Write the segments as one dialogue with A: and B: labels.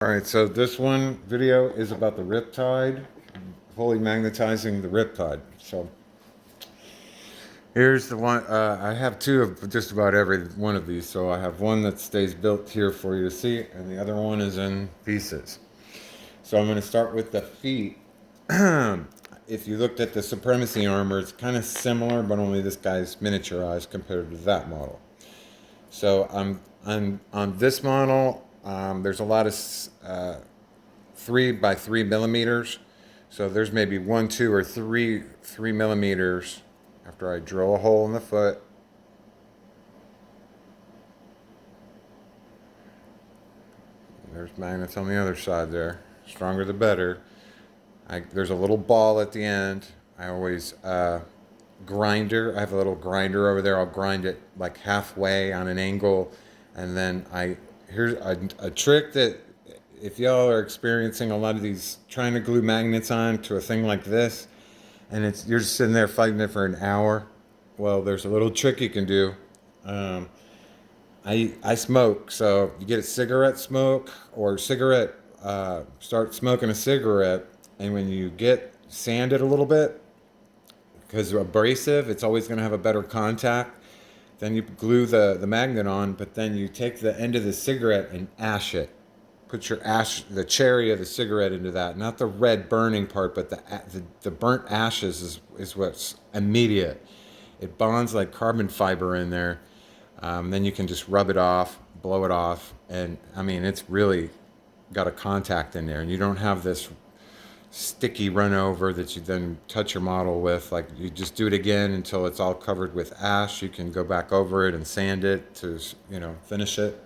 A: Alright, so this one video is about the riptide, fully magnetizing the riptide. So here's the one, I have two of just about every one of these. So I have one that stays built here for you to see, and the other one is in pieces. So I'm going to start with the feet. If you looked at the Supremacy armor, it's kind of similar, but only this guy's miniaturized compared to that model. So I'm on this model. There's a lot of 3 by 3 millimeters. So there's maybe 1, 2, or 3 millimeters after I drill a hole in the foot. There's magnets on the other side there. Stronger the better. There's a little ball at the end. I always grinder. I have a little grinder over there. I'll grind it like halfway on an angle, and then here's a trick that if y'all are experiencing a lot of these trying to glue magnets on to a thing like this, and you're just sitting there fighting it for an hour. Well, there's a little trick you can do. Um, I smoke, so you get a cigarette smoke or cigarette. Start smoking a cigarette, and when you get sanded a little bit, because abrasive, it's always going to have a better contact. Then you glue the magnet on, but then you take the end of the cigarette and ash it. Put your ash, the cherry of the cigarette into that. Not the red burning part, but the burnt ashes is what's immediate. It bonds like carbon fiber in there. Then you can just rub it off, blow it off, and I mean, it's really got a contact in there. And you don't have this sticky run over that you then touch your model with. Like, you just do it again until it's all covered with ash. You can go back over it and sand it to, finish it,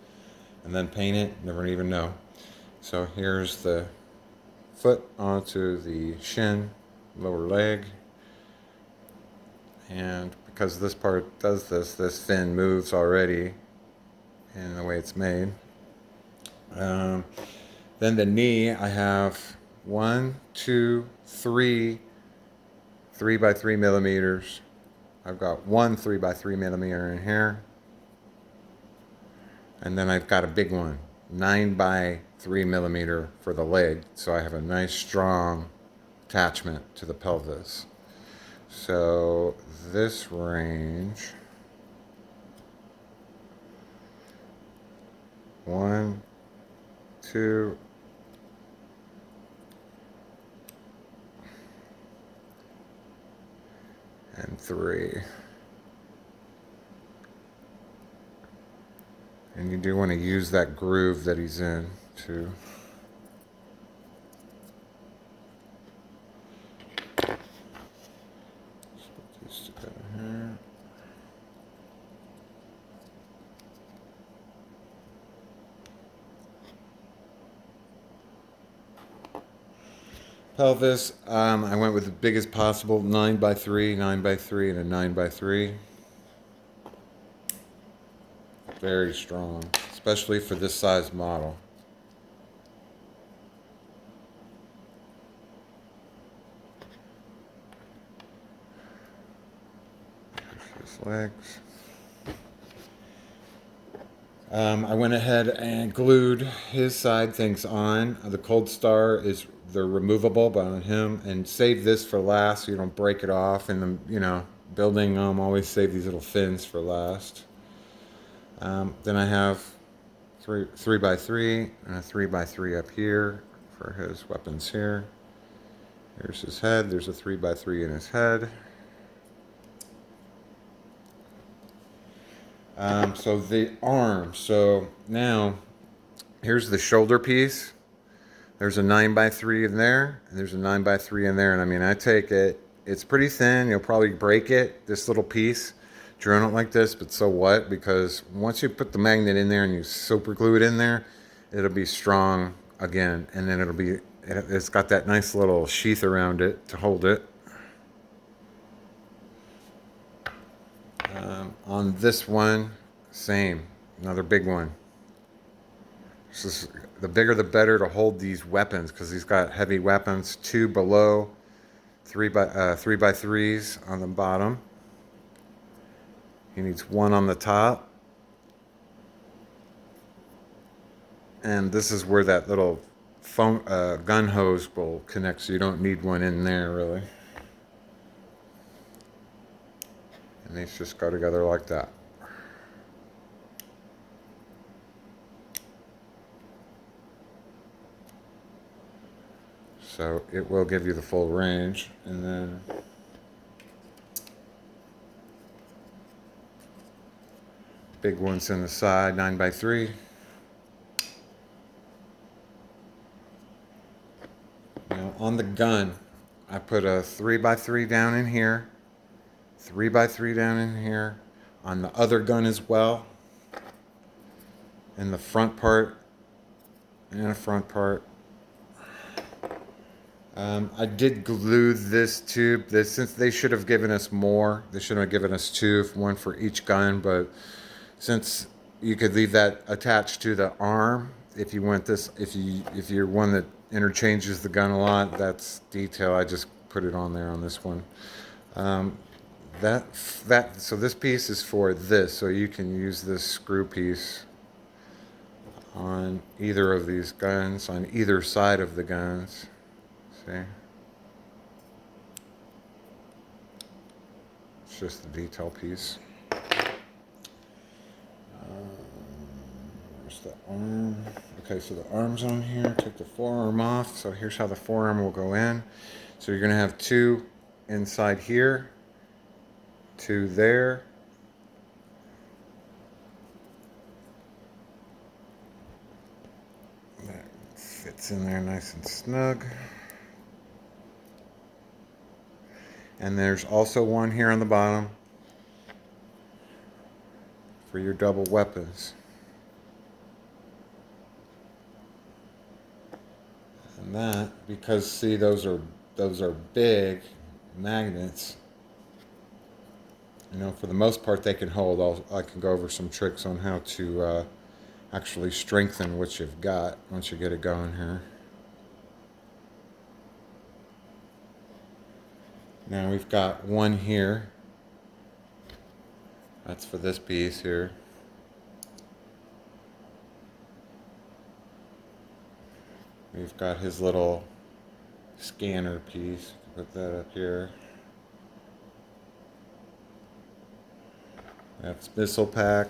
A: and then paint it. Never even know. So here's the foot onto the shin, lower leg, and because this part does this fin moves already in the way it's made. Then the knee, I have 1, 2, 3 3 by 3 millimeters. I've got one 3 by 3 millimeter in here, and then I've got a big one, 9 by 3 millimeter for the leg. So I have a nice strong attachment to the pelvis. So this range, 1, 2, and 3. And you do want to use that groove that he's in too. Let's put these together here. Pelvis, I went with the biggest possible, 9 by 3, 9 by 3, and a 9 by 3. Very strong, especially for this size model. His legs. I went ahead and glued his side things on. The Cold Star they're removable, but on him, and save this for last so you don't break it off. And building always save these little fins for last. Then I have 3 by 3 and a 3 by 3 up here for his weapons here. Here's his head. There's a 3 by 3 in his head. So the arm. So now here's the shoulder piece. There's a 9 by 3 in there, and there's a 9 by 3 in there. And I mean, I take it, it's pretty thin. You'll probably break it, this little piece, drawing it like this, but so what? Because once you put the magnet in there and you super glue it in there, it'll be strong again. And then it's got that nice little sheath around it to hold it. On this one, same, another big one. This is, the bigger the better to hold these weapons, because he's got heavy weapons. 2 below, 3 by 3s on the bottom. He needs 1 on the top, And this is where that little phone gun hose will connect, so you don't need one in there really. And these just go together like that. So it will give you the full range. And then big ones in the side, 9x3. Now on the gun, I put a 3x3 down in here, 3x3 down in here, on the other gun as well, in the front part, and the front part. I did glue this tube. Since they should have given us more, they should have given us two, one for each gun. But since you could leave that attached to the arm, if you want this, if you're one that interchanges the gun a lot, that's detail. I just put it on there on this one. So this piece is for this, so you can use this screw piece on either of these guns, on either side of the guns. See? It's just the detail piece. Where's the arm? Okay, so the arm's on here. Take the forearm off. So here's how the forearm will go in. So you're going to have two inside here, two there. That fits in there nice and snug. And there's also one here on the bottom for your double weapons. And that, because see, those are big magnets. You know, for the most part they can hold. I can go over some tricks on how to actually strengthen what you've got once you get it going here. Now we've got one here. That's for this piece here. We've got his little scanner piece. Put that up here. That's missile pack.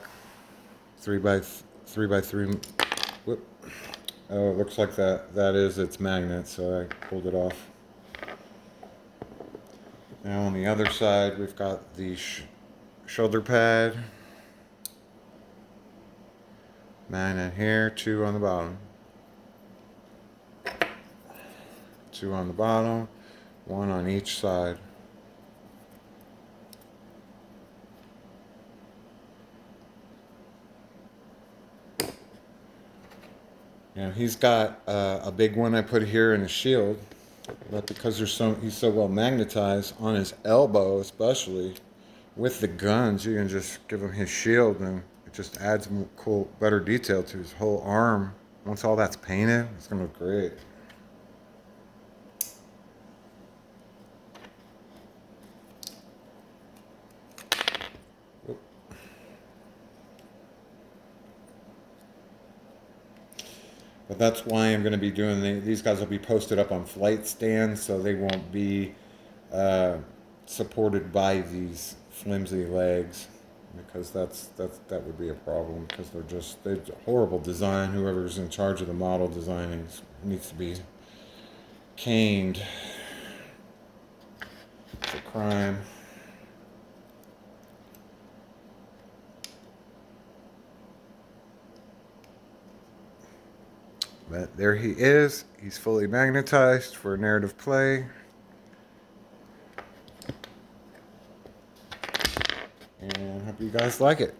A: 3x3. Whoop. Oh, it looks like that is its magnet, so I pulled it off. Now on the other side, we've got the shoulder pad. Magnet here, two on the bottom. Two on the bottom, one on each side. Now he's got a big one I put here in his shield, but because he's so well magnetized on his elbow, especially with the guns, you can just give him his shield, and it just adds more cool, better detail to his whole arm. Once all that's painted, it's gonna look great. But that's why I'm going to be doing these guys will be posted up on flight stands, so they won't be supported by these flimsy legs, because that would be a problem, because they're horrible design. Whoever's in charge of the model designing needs to be caned. It's a crime. But there he is. He's fully magnetized for narrative play. And hope you guys like it.